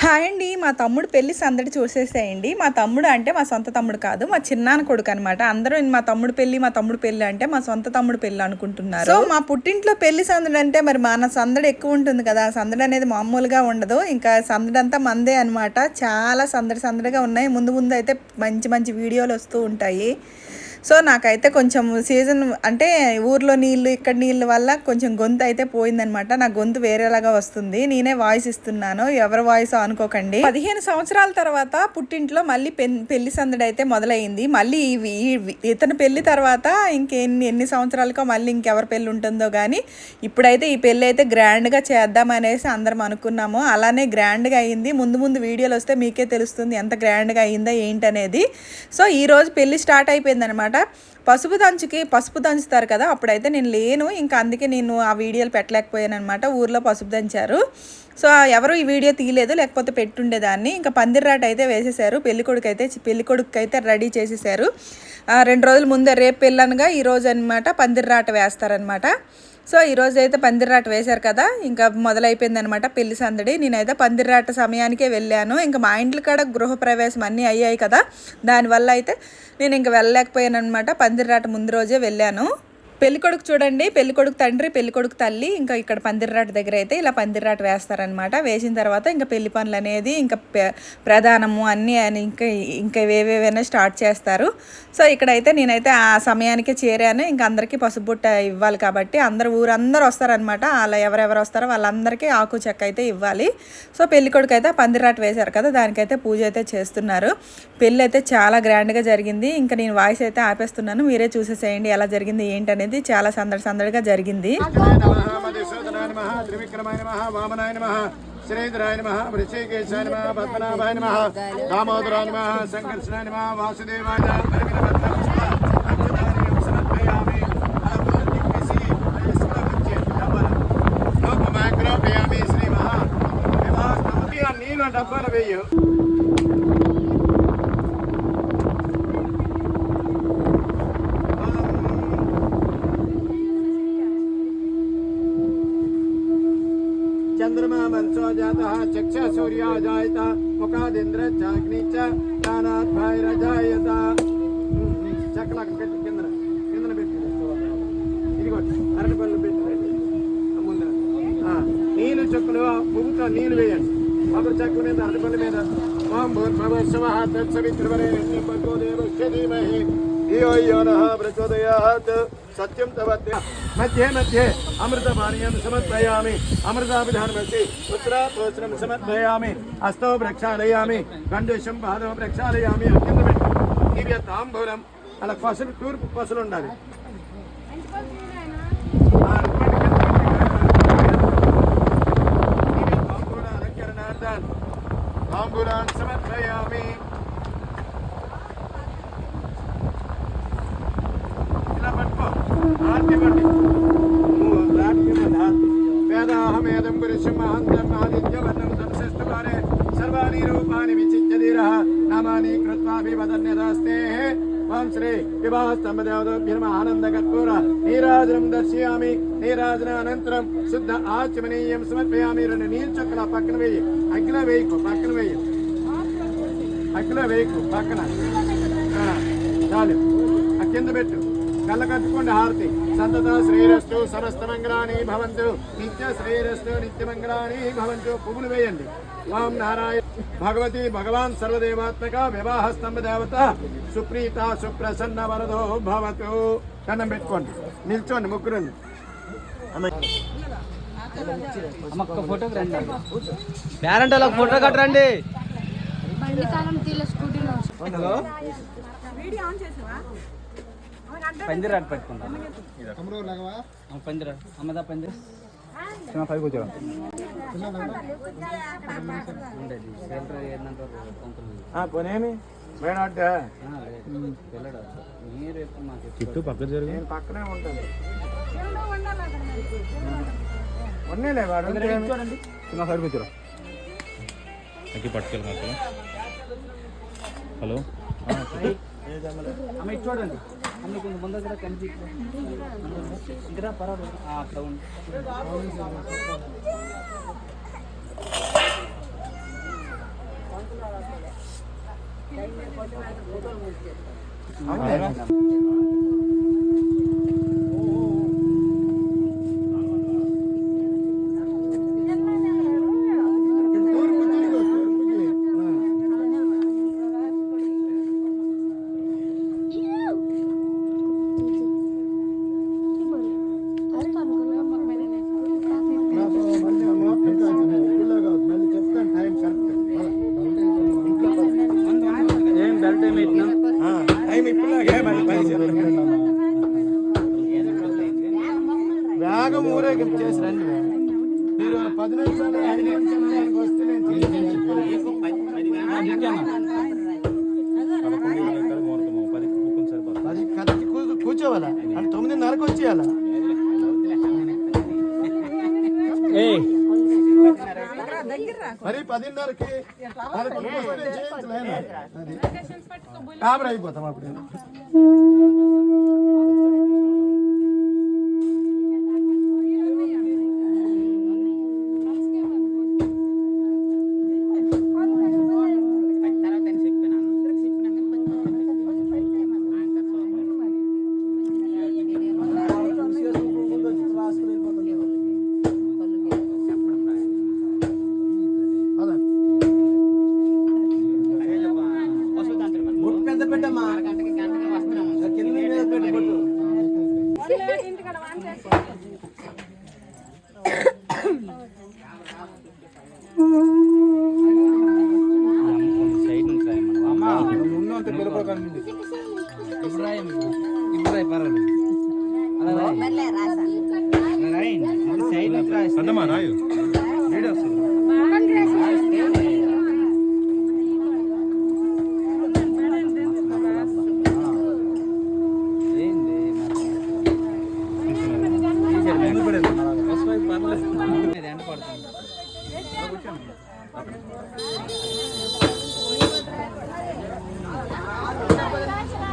Hi అండి, మా తమ్ముడు పెళ్లి సందడి చూసేసేయండి. మా తమ్ముడు అంటే మా సొంత తమ్ముడు కాదు, మా చిన్నాన్న కొడుకు అనమాట. అందరూ మా తమ్ముడు పెళ్లి అంటే మా సొంత తమ్ముడు పెళ్లి అనుకుంటున్నారు. సో మా పుట్టింట్లో పెళ్లి సందడి అంటే మరి మన సందడి ఎక్కువ ఉంటుంది కదా. సందడి అనేది మామూలుగా ఉండదు. ఇంకా సందడి అంతా మందే అనమాట. చాలా సందడిగా ఉన్నాయి. ముందు అయితే మంచి మంచి వీడియోలు వస్తూ ఉంటాయి. సో నాకైతే కొంచెం సీజన్ అంటే ఊర్లో నీళ్ళు ఇక్కడ నీళ్ళు వల్ల కొంచెం గొంతు అయితే పోయిందనమాట. నా గొంతు వేరేలాగా వస్తుంది. నేనే వాయిస్ ఇస్తున్నాను, ఎవరి వాయిస్ అనుకోకండి. 15 సంవత్సరాల తర్వాత పుట్టింట్లో మళ్ళీ పెళ్లి సందడి అయితే మొదలైంది. మళ్ళీ ఇతను పెళ్లి తర్వాత ఎన్ని సంవత్సరాలకో మళ్ళీ ఇంకెవరి పెళ్ళి ఉంటుందో కానీ ఇప్పుడైతే ఈ పెళ్ళి అయితే గ్రాండ్గా చేద్దామనేసి అందరం అనుకున్నాము. అలానే గ్రాండ్గా అయింది. ముందు వీడియోలు వస్తే మీకే తెలుస్తుంది ఎంత గ్రాండ్గా అయిందా ఏంటనేది. సో ఈరోజు పెళ్ళి స్టార్ట్ అయిపోయింది అనమాట. పసుపు దంచుతారు కదా, అప్పుడైతే నేను లేను. ఇంకా అందుకే నేను ఆ వీడియోలు పెట్టలేకపోయాను అనమాట. ఊర్లో పసుపు దంచారు. సో ఎవరు ఈ వీడియో తీయలేదు, లేకపోతే పెట్టుండేదాన్ని. ఇంకా పందిర్రాట అయితే వేసేసారు. పెళ్ళికొడుకు అయితే రెడీ చేసేసారు. 2 రోజుల ముందే, రేపు పెళ్ళనగా ఈరోజు అనమాట పందిర్రాట వేస్తారనమాట. సో ఈరోజు అయితే పందిర్రాట వేశారు కదా, ఇంకా మొదలైపోయింది అనమాట పెళ్లి సందడి. నేనైతే పందిర్రాట సమయానికే వెళ్ళాను. ఇంకా మా ఇంట్లో కాడ గృహప్రవేశం అన్నీ అయ్యాయి కదా, దానివల్ల అయితే నేను ఇంకా వెళ్ళలేకపోయాను అనమాట. పందిర్రాట ముందు రోజే వెళ్ళాను. పెళ్ళికొడుకు చూడండి, పెళ్ళికొడుకు తండ్రి, పెళ్ళికొడుకు తల్లి ఇంకా ఇక్కడ పందిర్రాట దగ్గర అయితే ఇలా పందిర్రాట వేస్తారనమాట. వేసిన తర్వాత ఇంకా పెళ్లి పనులు అనేది ఇంకా ప్రధానము అన్నీ ఇంకా ఏవేవైనా స్టార్ట్ చేస్తారు. సో ఇక్కడైతే నేనైతే ఆ సమయానికి చేరాను. ఇంకా అందరికీ పసుపు బుట్ట ఇవ్వాలి కాబట్టి ఊరందరూ వస్తారనమాట. అలా ఎవరెవరు వస్తారో వాళ్ళందరికీ ఆకు చెక్క అయితే ఇవ్వాలి. సో పెళ్ళికొడుకు అయితే పందిర్రాట వేశారు కదా, దానికైతే పూజ అయితే చేస్తున్నారు. పెళ్ళి అయితే చాలా గ్రాండ్గా జరిగింది. ఇంకా నేను వాయిస్ అయితే ఆపేస్తున్నాను, మీరే చూసేసేయండి ఎలా జరిగింది ఏంటనేది. చాలా సందడిగా జరిగింది. శ్రీధరాయ నమః, వృశ్చికేశాయ నమః, పద్మనాభాయ నమః, దామోదరాయ నమః, సంకర్షణాయ నమః, వాసుదేవాయ నీళ్ళు డబ్బాలు వేయు. चंद्रमा मनसो जातः चक्ष सूर्यो जायत मुखादिंद्र चाग्नि च प्राणात् भैरजायत चक्लक పెట్టు కిందన పెట్టు. ఇదిగో అరటిపళ్ళు పెట్టండి ముందర. నీళ్ళు చుక్కలు పువ్వుతో నీళ్ళు వేయండి. కొబ్బరి చెక్కల మీద అరటిపళ్ళ మీద ఓం భూర్భువస్సువః తత్సవితుర్వరేణ్యం భర్గో దేవస్య ధీమహి ధియో యో నః ప్రచోదయాత్. सत्यम तवत्य मध्ये मध्ये अमृतपानीयं समर्पयामि. अमृताभिधानमसि पुत्रापोषणं समर्पयामि. हस्तौ प्रक्षालयामि, गण्डुषं पादौ प्रक्षालयामि. దివ్య తాంబూలం అలా పసులు, తూర్పు పసులు ఉండాలి. తాంబూల అలంకరణార్థం తాంబూలాన్ సమర్పయామి. వేదాహమేదం పురుషం మహాంతం ఆదిత్యవర్ణం సంశ్రేష్ఠవారే సర్వాణి రూపాణి విచిత్య ధీరః నామాని కృత్వాభివదన్యదాస్తే. ఓం శ్రీ వివాహస్తంభదేవతాభ్యర్మ ఆనందకర్పూర నీరాజనం దర్శయామి. నీరాజన అనంతరం శుద్ధ ఆచమనీయం సమర్పయామి. 2 నీళ్ళు చుక్కల పక్కన వేయి, అగ్గిలో వేయకు, పక్కన వేయి, అగ్గిలో వేయకు, పక్కన చాలు. ఆ కింద పెట్టు, కళ్ళ కట్టుకోండి హారతి. సంతత శ్రేయరస్తు సమస్తమంగళాని భవంతు, నిత్య శ్రేయరస్తు నిత్యమంగళాని భవంతు. పువ్వులు వేయండి. ఓం నారాయణ భగవతి భగవాన్ సర్వదేవాత్మక వివాహ స్తంభ దేవత సుప్రీత సుప్రసన్న వరదో భవతు. కన్నం పెట్టుకోండి, నిల్చోండి ముగ్గురు. ఫోటో కట్టరండి. పందిరాట పెట్టుకుంటాం. పందిరా అమ్మదా పందిరా పైకి వచ్చారా పోనేమి చుట్టూ పక్క జరిగి పక్కనే ఉంటుంది చూడండి చిన్న సైడ్కి వచ్చారా పట్టుకెళ్ళి మాకు హలో చూడండి అమ్మ కొంచెం ముందు కూడా కనిపి ఇంకా పర్వాలేదు అట్లా ఉంది వేగం ఊరేగింపు చేసి రండి మీరు 10 నిమిషాలు 5 నిమిషాలు వస్తే నేను కూర్చోవాలా అంటే 9:30కి వచ్చేయాలా మరి 10:30కి కాబరి అయిపోతాం అప్పుడు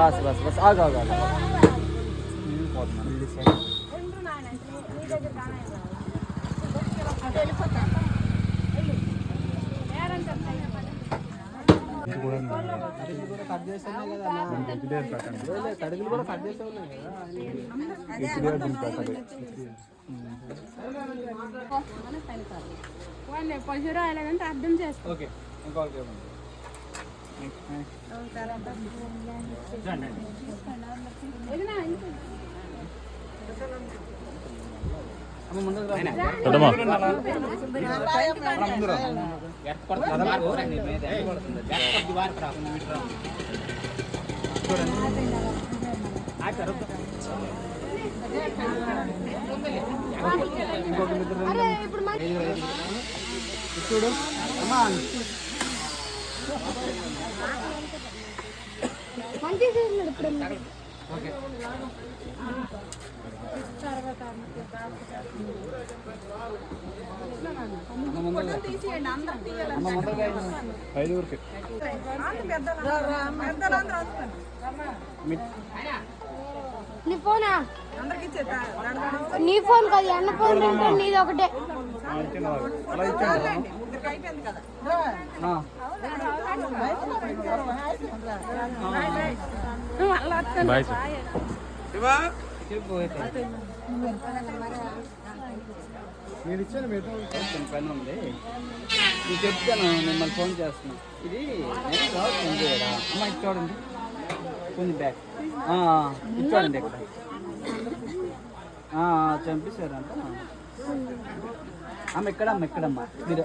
बस बस बस आगा आगा అర్థం చేసుకో చూడు అమ్మా ఓకే నీ ఫోనా నీ ఫోన్ కాదు అన్న ఫోన్ నీది ఒకటే నేను ఇచ్చాను పని ఉంది నేను చెప్తాను మిమ్మల్ని ఫోన్ చేస్తున్నా ఇది అమ్మ ఇది చూడండి కొంచెం బ్యాక్ ఇది చూడండి ఇక్కడ చంపేశారంట అమ్మ ఎక్కడమ్మా మీరు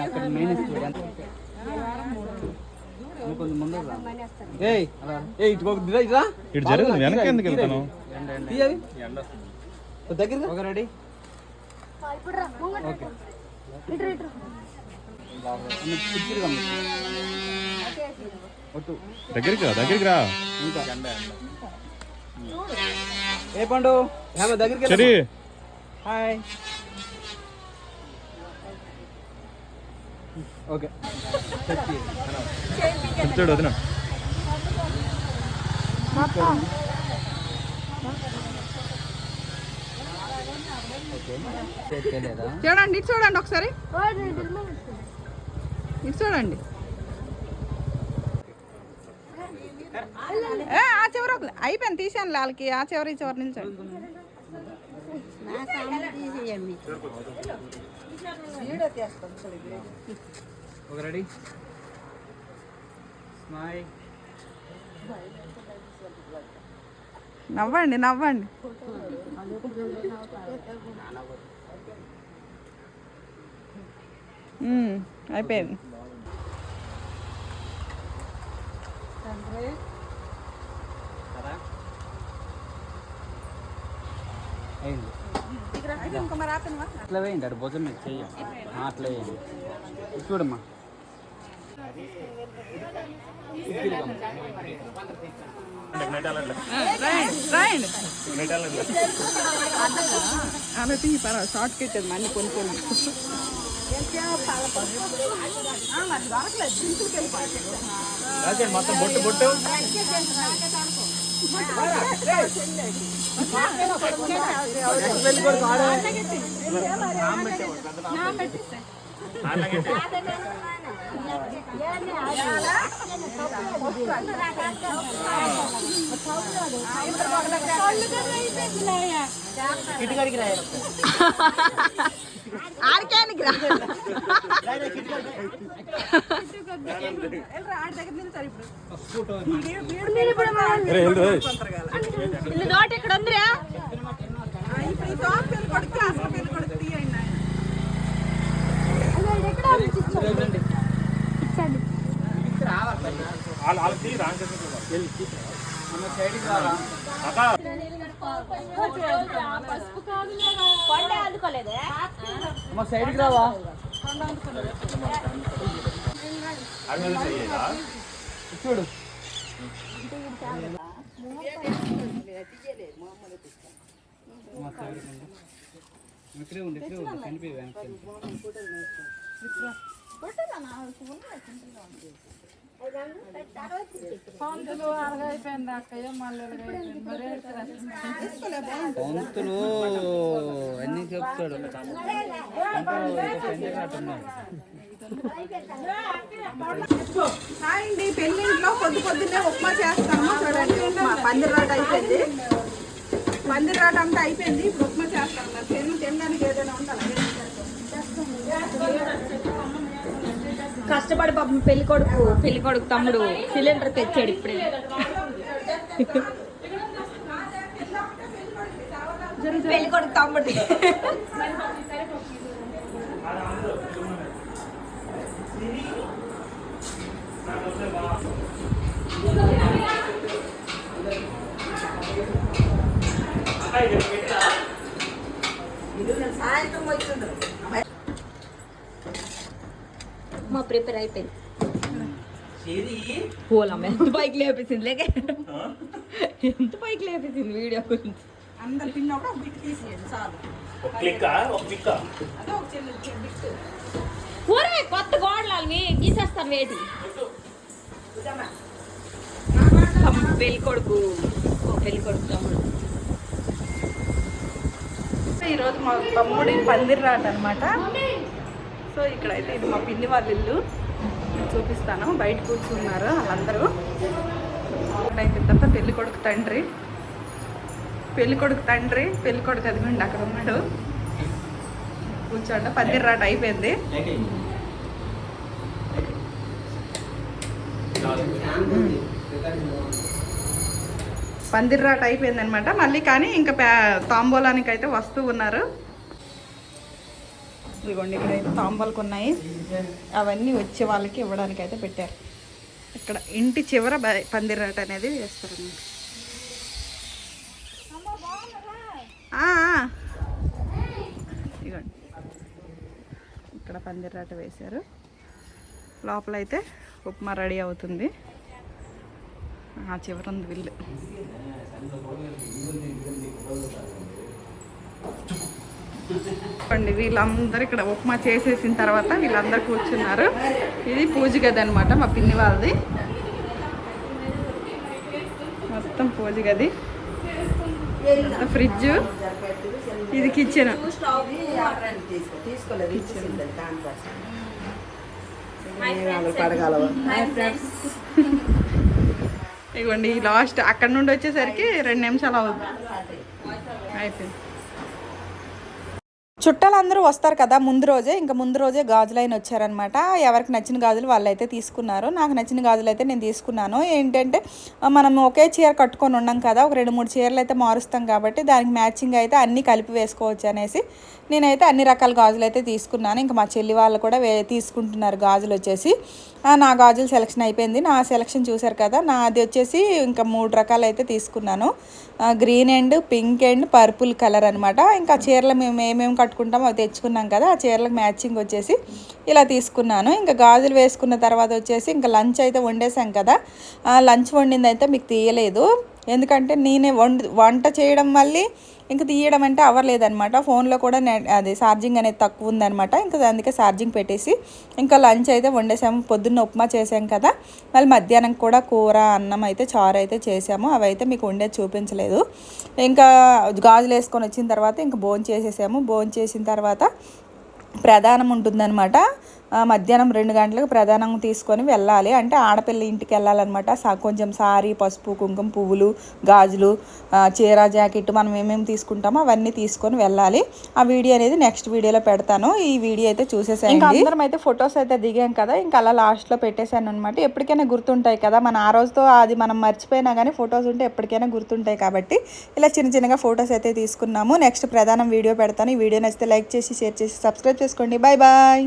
అక్కడ మెయిన్ స్టూడెంట్ కొంచెం ముందు ఇటు జరుగుతుంది వెనక ఎందుకు వెళ్తాను దగ్గర ఒక రెడీ ఇప్పుడు రా ముంగట ఓకే ఇటు ఇటు కుర్చీలు కమ్మి ఒట్టు దగ్గరికి రా ఇంకా ఏ పండు దగ్గరికి సరే హాయ్ ఓకే చెప్తాడు వదిన లేదా చూడండి ఇటు చూడండి ఒకసారి ఇటు చూడండి ఆ చివరి అయిపోయింది తీసాను వాళ్ళకి ఆ చివరి ఈ చివరి నిల్చోండి ఒక రెడీ స్మైల్ నవ్వండి నవ్వండి అయిపోయింది అయింది అట్లా వేయండి అటు భుజం మీద చెయ్యి అట్లా వేయండి ఇటు చూడమ్మా రాయండి అలా తీ పర్వాలేదు షార్ట్ కట్ అది మళ్ళీ కొన్ని కొన్ని మొత్తం బొట్టు బొట్టు ఆడికానికి రా నోట్ ఇక్కడ ఉందిరా సైడ్కి రావా చూడు ఇక్కడే ఉండి కనిపి పంతులు అన్నీ చెప్తాడు హాయ్ అండి పెళ్ళింట్లో పొద్దున్నే ఉప్మా చేస్తాము చూడండి పందిరి రాట అయిపోయింది పందిరి రాట అంతా అయిపోయింది ఇప్పుడు ఉప్మా చేస్తాము తినడానికి ఏదైనా ఉండాలి కష్టపడి పాపం పెళ్లి కొడుకు తమ్ముడు సిలిండర్ తెచ్చాడు ఇప్పుడే పెళ్లి కొడుకు తమ్ముడు మా ప్రిపేర్ అయిపోయింది పోలమ్మ ఎంత పైకి లేపేసింది లేక ఎంత పైకి లేపేసింది వీడియో గురించి అందరు తిన్నప్పుడు ఒక బిట్ తీసేయండి చాలు అదే ఒక చిన్న బిట్ ఊరే కొత్త గోడలని గీసేస్తాం వేటి పెళ్లి కొడుకు తమ్ముడు ఈరోజు మా తమ్ముడి పందిరి రాట అనమాట. సో ఇక్కడైతే ఇది మా పిన్ని వాళ్ళ ఇల్లు చూపిస్తాను. బయట కూర్చున్నారు వాళ్ళందరూ. ఇక్కడైతే తప్ప పెళ్లి కొడుకు తండ్రి అదిగోండి అక్కడ ఉన్నాడు కూర్చోండి. పందిరి రాట అయిపోయింది. పందిరి రాట అయిపోయింది అనమాట. మళ్ళీ కానీ ఇంకా తాంబూలానికి అయితే వస్తూ ఉన్నారు. ఇదిగోండి ఇక్కడైతే తాంబూలకు ఉన్నాయి. అవన్నీ వచ్చే వాళ్ళకి ఇవ్వడానికి అయితే పెట్టారు. ఇక్కడ ఇంటి చివర పందిరి రాట అనేది వేస్తారు అన్నమాట. ఇదిగోండి ఇక్కడ పందిరాట వేశారు. లోపలైతే ఉప్మా రెడీ అవుతుంది. ఆ చివరి ఉంది విల్లు. అండి వీళ్ళందరూ ఇక్కడ ఉప్మా చేసేసిన తర్వాత వీళ్ళందరూ కూర్చున్నారు. ఇది పూజ గది అనమాట, మా పిన్ని వాళ్ళది. మొత్తం పూజ గది, ఫ్రిడ్జ్, ఇది కిచెన్. ఇదిగోండి లాస్ట్ అక్కడ నుండి వచ్చేసరికి 2 నిమిషాలు అవుతుంది, అయిపోయింది. చుట్టాలందరూ వస్తారు కదా ముందు రోజే, ఇంకా ముందు రోజే గాజులైన వచ్చారనమాట. ఎవరికి నచ్చిన గాజులు వాళ్ళు అయితే తీసుకున్నారు. నాకు నచ్చిన గాజులు అయితే నేను తీసుకున్నాను. ఏంటంటే మనం ఒకే చీర కట్టుకొని ఉన్నాం కదా, ఒక 2-3 చీరలు అయితే మారుస్తాం కాబట్టి దానికి మ్యాచింగ్ అయితే అన్నీ కలిపి వేసుకోవచ్చు అనేసి నేనైతే అన్ని రకాల గాజులు అయితే తీసుకున్నాను. ఇంకా మా చెల్లి వాళ్ళు కూడా తీసుకుంటున్నారు గాజులు వచ్చేసి. నా గాజులు సెలెక్షన్ అయిపోయింది. నా సెలెక్షన్ చూసారు కదా, నాది వచ్చేసి ఇంకా 3 రకాలు అయితే తీసుకున్నాను. Green and pink and purple colour అనమాట. ఇంకా చీరలు మేము ఏమేమి కట్టుకుంటామో అవి తెచ్చుకున్నాం కదా, ఆ చీరలకు మ్యాచింగ్ వచ్చేసి ఇలా తీసుకున్నాను. ఇంకా గాజులు వేసుకున్న తర్వాత వచ్చేసి ఇంకా లంచ్ అయితే వండేసాం కదా, లంచ్ వండింది అయితే మీకు తీయలేదు. ఎందుకంటే నేనే వంట చేయడం మళ్ళీ ఇంకా తీయడం అంటే అవ్వలేదన్నమాట. ఫోన్లో కూడా అది ఛార్జింగ్ అనేది తక్కువ ఉందన్నమాట. ఇంకా అందుకే ఛార్జింగ్ పెట్టేసి ఇంకా లంచ్ అయితే వండేసాము. పొద్దున్న ఉప్మా చేసాం కదా, మళ్ళీ మధ్యాహ్నం కూడా కూర అన్నం అయితే చారు అయితే చేసాము. అవి అయితే మీకు వండేది చూపించలేదు. ఇంకా గాజులు వేసుకొని వచ్చిన తర్వాత ఇంకా భోజనం చేసేసాము. భోజనం చేసిన తర్వాత ప్రధానం ఉంటుందన్నమాట. మధ్యాహ్నం 2 గంటలకు ప్రధానం తీసుకొని వెళ్ళాలి. అంటే ఆడపిల్ల ఇంటికి వెళ్ళాలన్నమాట. కొంచెం సారీ, పసుపు, కుంకుమ, పువ్వులు, గాజులు, చీర, జాకెట్ మనం ఏమేమి తీసుకుంటామో అవన్నీ తీసుకొని వెళ్ళాలి. ఆ వీడియో అనేది నెక్స్ట్ వీడియోలో పెడతాను. ఈ వీడియో అయితే చూసేసాను. ఇంకా అందరం అయితే ఫొటోస్ అయితే దిగాం కదా, ఇంకా అలా లాస్ట్లో పెట్టేశాను అనమాట. ఎప్పటికైనా గుర్తుంటాయి కదా, మన ఆ రోజుతో అది మనం మర్చిపోయినా కానీ ఫొటోస్ ఉంటే ఎప్పటికైనా గుర్తుంటాయి కాబట్టి ఇలా చిన్నగా ఫొటోస్ అయితే తీసుకున్నాము. నెక్స్ట్ ప్రధానం వీడియో పెడతాను. ఈ వీడియో నచ్చితే లైక్ చేసి, షేర్ చేసి, సబ్స్క్రైబ్ చేసుకోండి. Bye bye.